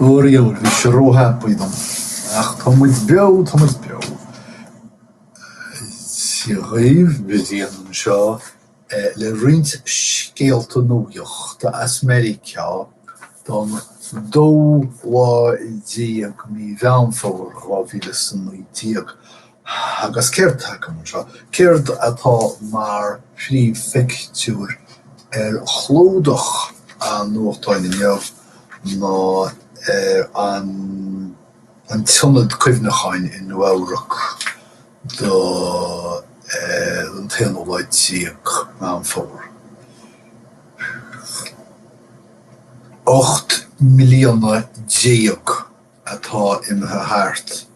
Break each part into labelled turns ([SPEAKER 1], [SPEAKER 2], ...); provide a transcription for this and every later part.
[SPEAKER 1] Oor vi sé rótha buidum. Ach Thomas bio. Si riomh bhíonn seo le roinnt scéalta nuacht de Asmerica don dó díag ní bheanfóir rábhílas an díag agus céirt agam seo. Céirt atá mar phríomhfeictiúr chlódach an nuachtáin ná an tionad cuimhneacháin in Nuaurach do an Téanóid díag meán fór. 8 millióna díag atá imthe thart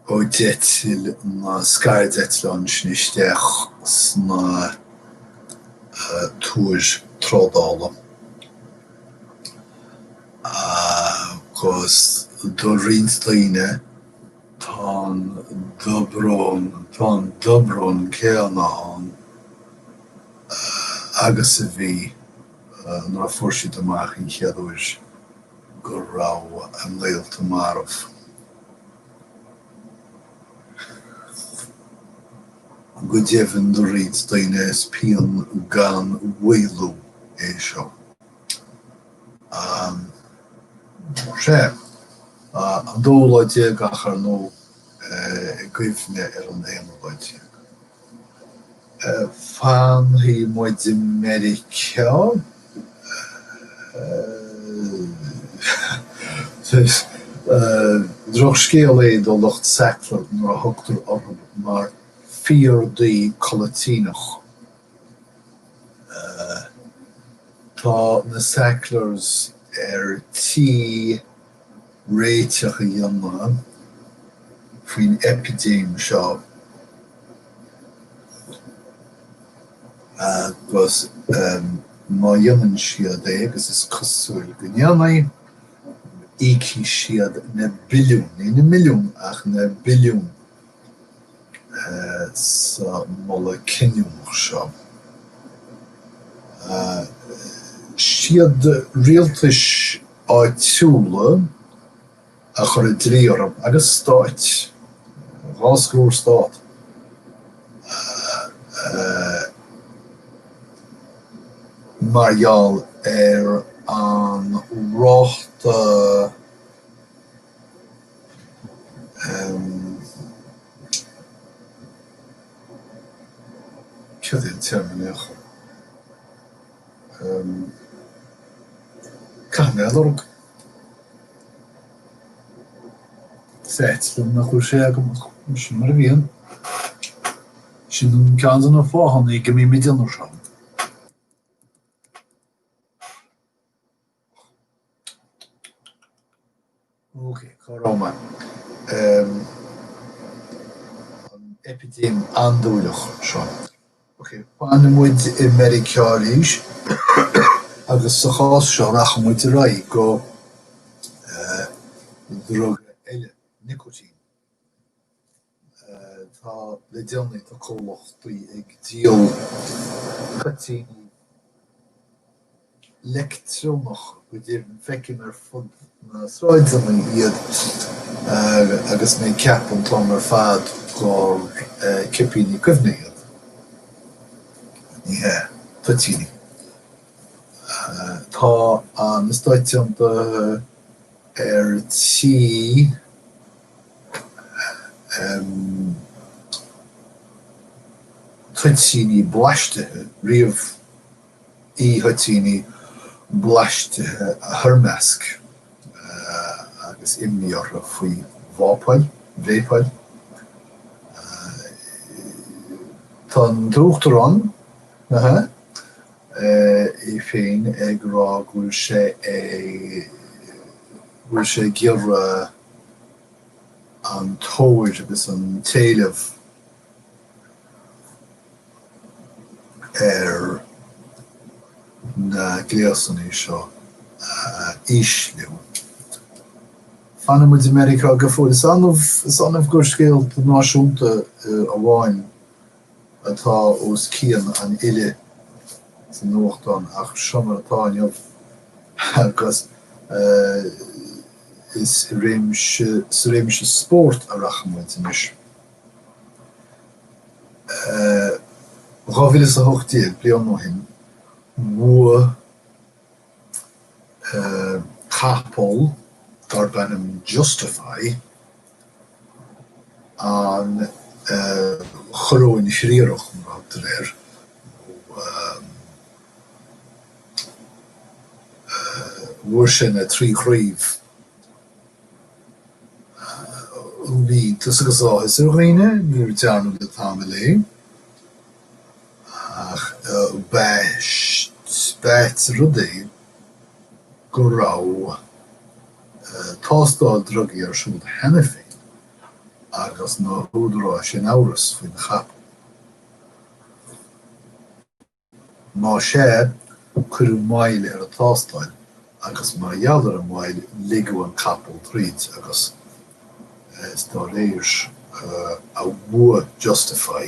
[SPEAKER 1] ó deitiil na scairdeitleán snisteach sna túir trádála. Agus do rionsdaoine tá dobrón céanna an agus a bhí nuair a fuair siad amach in cheadúir go raibh an léalta marmh. Go deimhin do rionsdaoine is pian gan bhuailú é seo. Sé, an dóláide gachar nó gcuimhne an éonláide. Fan hí muid America droch scéal é do lucht Sackler nuair a thugtar orthu mar 4D colatínach. Tá na Sacklers tí réiteach a dhéanamh faoin epidéim seo. Agus má dhéanann siad agus is cosúil go ndeannaigh íocí siad na billiún, ní na milliún ach na billiún sa mola cinneach seo. Siad rialtais áitiúla a chur a dríorm agus stáit, gháscúr stát. Margheall an ráta cad é an termíneach? Canelorg. Sætlum na chuir sé agam sin mar a bhíonn. Sin an ceann na fáhan í go mí midianú seo. Okay, Corona. An epidéim andúlach seo. Okay, pan muid Americaríis agus sa chás seo racha muid raí go drug eile, nicotín. Tá le déanaí tá comhlachtaí ag díal catíní lectrónach go dtéann feicim ar fud na sráidsanna iad agus mé ceap an tlán ar fad gur cipíní cuimhne iad. Ní catíní. Tá an stáitianta tí Thoitíní blaistethe, riamh E-Thoitíní blaistethe a thurmeasc agus imníortha faoi bhféipáil. Tá an dúachtarán é féin ag rá bhfuil sé giorra an tóir agus an téileh na gléasanna seo ísliú. Fanna muid America go fór is anmh gur scéalta náisiúnta a bháin atá os cían an ile san nuachtán ach siomar atá inniuh agus is réimse sport a rachmuintinis. Gavil is a hochtiel blian no hin wo capol dar benham justify an choroin shriroch er woorsin a tri chríf wie tussen gezag is er geen nu tearnu de family bet rudi go rá tástal drugi ar siúd hennefi agus na údrá sin áras fin chap. Má sé curú maile ar a tástal agus mar jadar a maile ligu an capel tríd agus is dá réirs a bua justify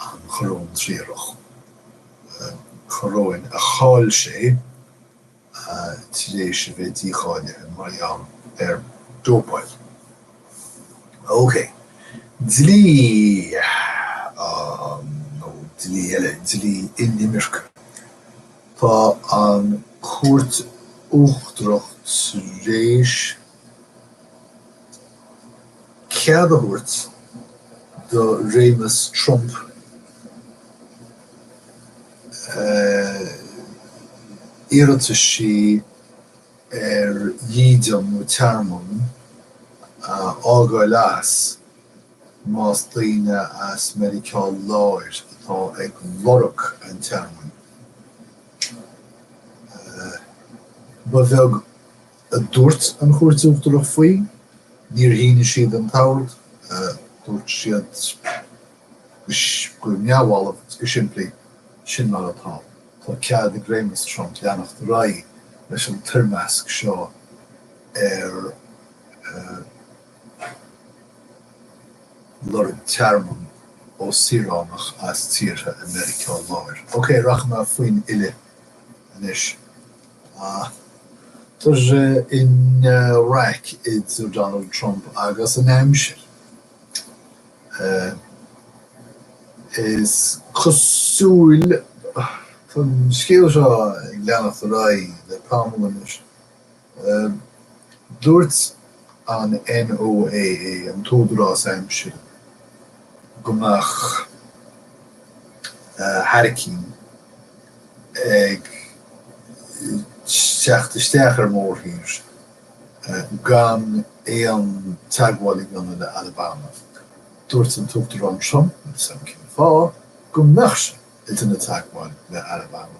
[SPEAKER 1] an chorón tríroch. Choroin a cháil sé tidéis bheit díáile mar ar Dópáilte. Okay. Dlí dlí inimirke. Tá an cuat uachtrocht réis ceadahoort do Rémas Trump iirete sí dídam nó tearmon ágáil las más líne as medical láir atá ag lorach an tearmon. Ba bheag a dúirt an chuirteachtarach faoi, níor híine siad an tabhairt, dúirt siad go meabháilemh go siimplí sin mar atá. Tá cead ag Rémas Trump leannacht a rá leis an tuirmeasc seo lorg tearmon ó Siránach as tíre America láir. Ok, rachma faoin ile inis. Tuair in Iraq idir Donald Trump agus an aimsir. Is cosúil tan scéal seo ag leannacht a rá le támlan is. Dúirt an NOAA an tódrás aimsir gomach haricín ag steachar mór hírs gan an tagháil gan le Alabama. Dúirt an tógtar an Trump sam cin fá gomach it in the tagháil le Alabama.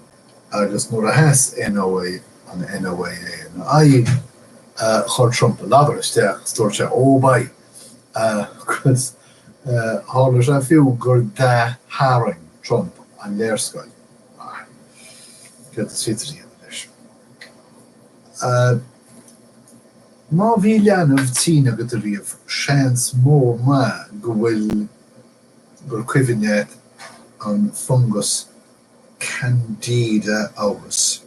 [SPEAKER 1] Agus nuair a heas NOAA an NOAA an ai chur Trump a labhar isteach dúirt sé ó bai chus hála sé fiú gur de haring Trump an léirscoil. Get a svítarí leis. Má bhí leanamh tína go a riamh seans mór má go bhfuil gur cuimhne an fungus Candida áras.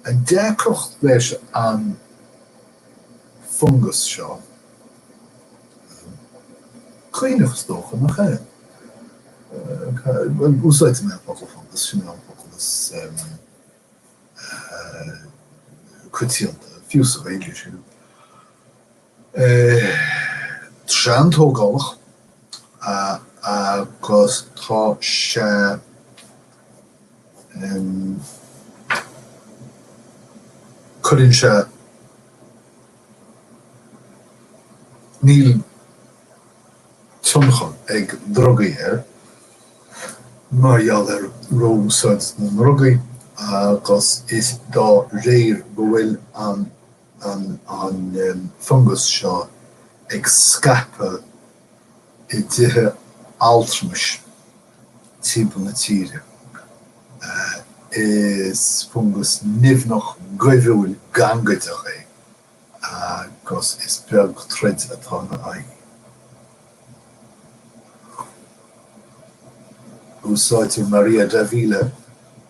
[SPEAKER 1] An deacrocht leis an fungus seo Cuoinech stocha nach é. Well, úsáidte mé an fungus sin an fungus cuitianta fiús a bhéidir sin. Treantógáilach agus tá sé chuireann sé níl tionchon ag drogaí mar gheall róúsáid na drogaí agus is dá réir go bhfuil an fungus seo ag scape I dtithe altruis timpeall na tíre. Is fungus nimhnach goibhúil gangaidach agus is beag trid atá na aig. Úsáidtear Maria Davila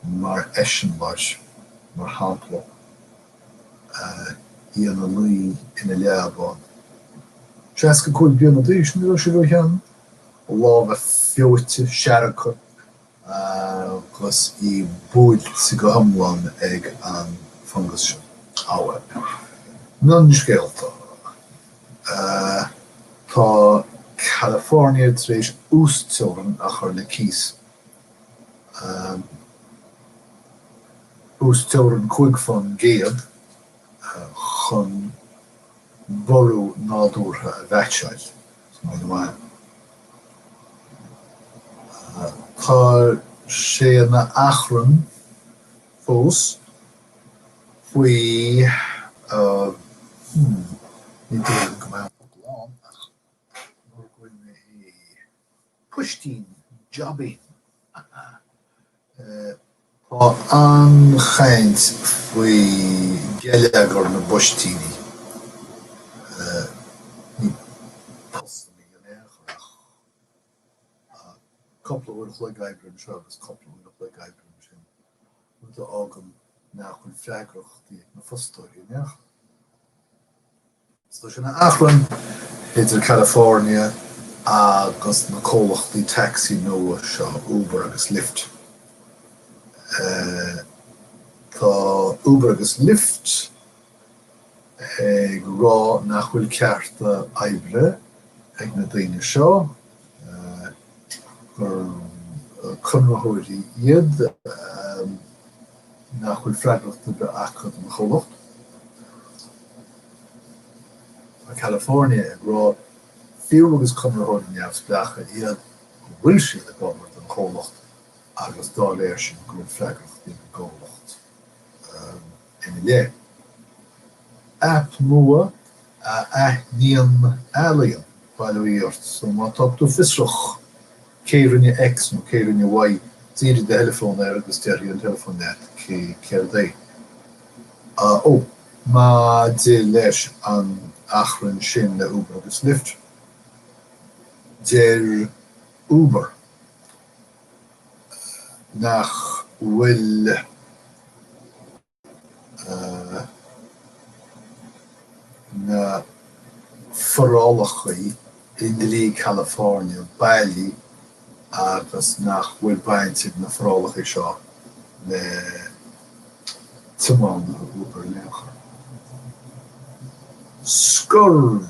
[SPEAKER 1] mar Eschenbach mar hampla íana luí ina leabán. Seaca cúil bliana dís ní sé roian lábh fiúte seacha gus í búid sa go hamláin ag an fungus sin áha. Non scéalta. Tá California éis ústilran a chur le cís. Ústilran chuig fan géad chun ború nádúrtha a bheitseil. Tá sé na achran fós faoi ní go mé Puistín jobbing. Tá an chaint faoi geilleagar na Buistíní. Ní postí an éachach. Couple of le gaibrim seo agus couple of le gaibrim sin. Mu ágam nach chun freagrachtaí na fostóirí neach. So sin na achran idir California agus na cólachtaí taxi NOAA seo Uber agus Lyft. Tá Uber agus Lyft ag rá nach bhfuil cearta oibre ag na daoine seo gur cunrathirí iad nach bhfuil freagrachta be achad an cholacht. California ag rá fiú agus cunrathirí neamhsplacha iad bhfuil siad a gabhart an cholacht agus dá léir sin go bhfuil freagrachtaí an cholacht ina lé. App NOAA níon ealaíon bailíart, so má táptú fisrach céirinne X nó céirinne Y tíri de telefón agus déirí an telefón net céir dé. Má dé leis an achran sin le Uber agus Lyft. Déir Uber nach bhfuil na forrálachaí in lí California bailí agus nach bhfuil baintigh na forrálachaí seo le timán na Uber leachar. Scurr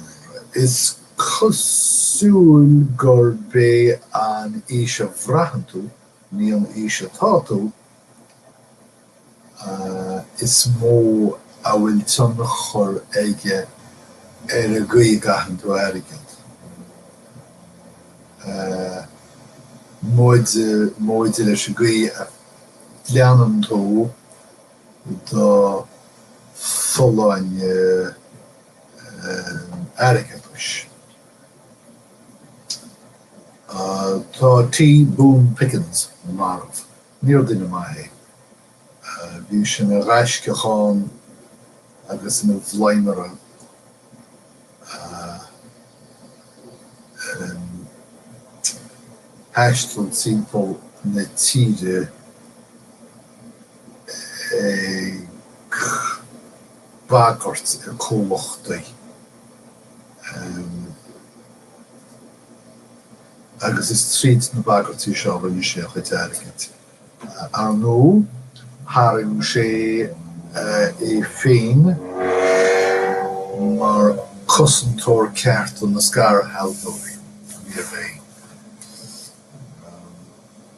[SPEAKER 1] is cosúil gur bé an íse bhreathantú ní an íse táú is mó a bhfuil tonna chur aige ar a gaí gathantú airigid. Móide leis a gaí a leanantó do foláin airigid. Tá T. Boone Pickens na marmh, níor duine maithé. Bhí sin a reisce cháin agus ina bhláimire heistil timpeall na tíre ag bagart ar chomhlachtaí. Agus is tríd na bagartí seo bhain sé chuid airigid. Ar nó tharú sé é féin mar cosantóir ceart na scar healthóirí níor féin.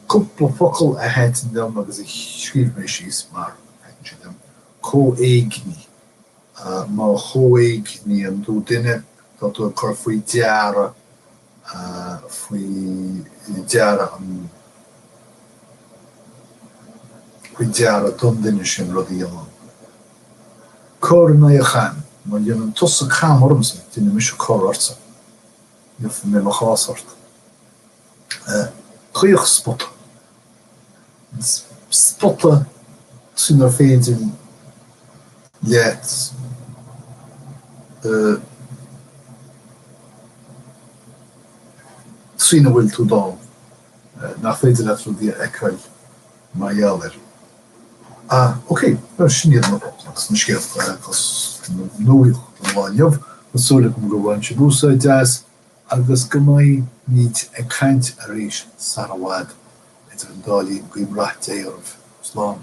[SPEAKER 1] Cúpla focail a hentin dom agus I scríb mé síos mar hentin dom có-éigní. Má cho-éigní an dú duine tá tú chur faoi deara faoi deara don duine sin rudí amán. Cóir na a chan, mar dhéanam tusa cham ormsa duine mis a cóir orsa. Níor mé a chásart. Chuoch spota. Spota sin ar féidir leat trína bhfuil tú dá nach féidir le rudí eicáil má dhealir. Oké, sin na scéal cos nuich bháinmh súla go bhhain se búsa deas agus go maiid níd ag caint a rééis sarhád idir an dálí goimreacht éarmh slán.